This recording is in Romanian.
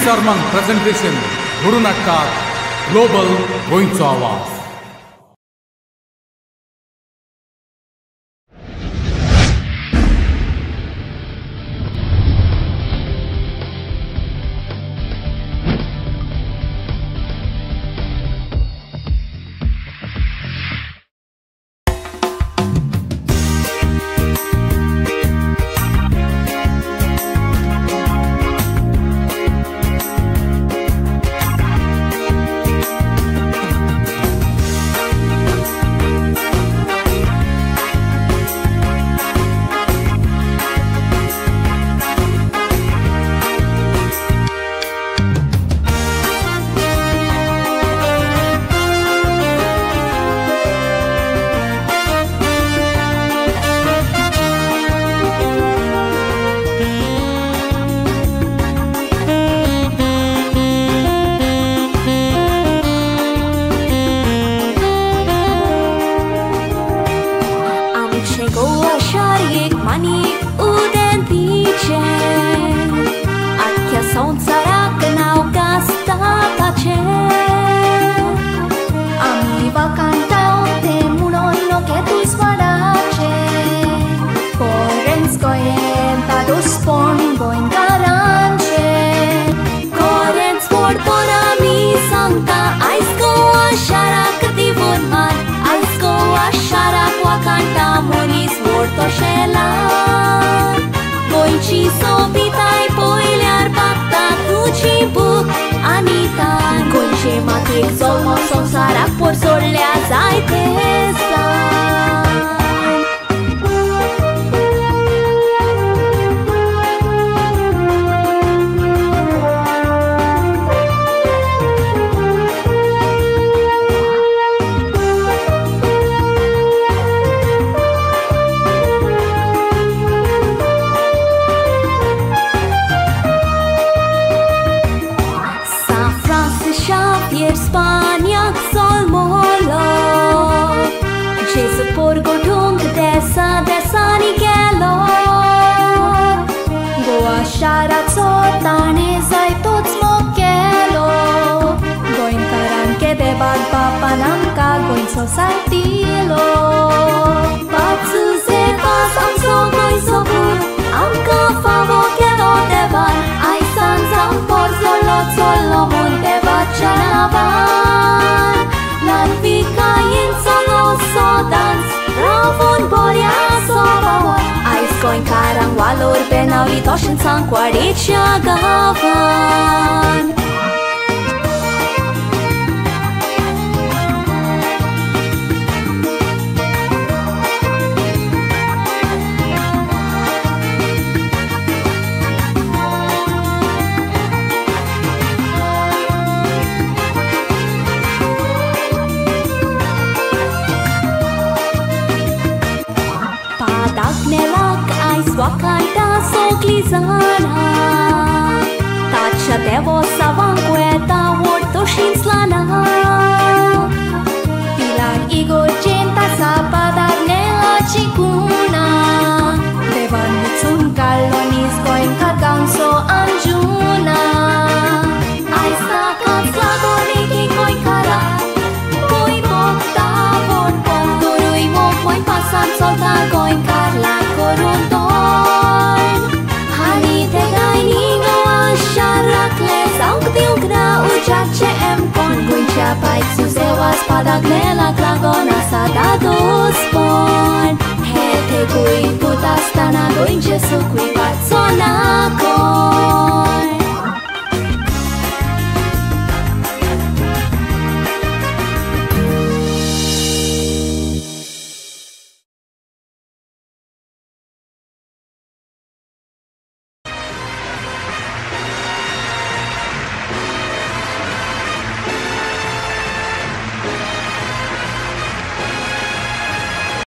Sarman presentation Guru Natkar Global Going to Awas. Going karang walor penaw itoshin sang kwarit siya gavan. Wakanda soglizana Tacha devo savangueta Vorto shinslana Pilar igor genta Sapadar nela chikuna Devan mitsun kalonis Koin kaganso anjuna Aisa katslagoniki koin kara Koi bokta vorpon Turui mokoin pasan solta Koin karla korundo Pai susewas padaglela klagona sadados pon Hete kui putas tana goin jesu kui patsona kon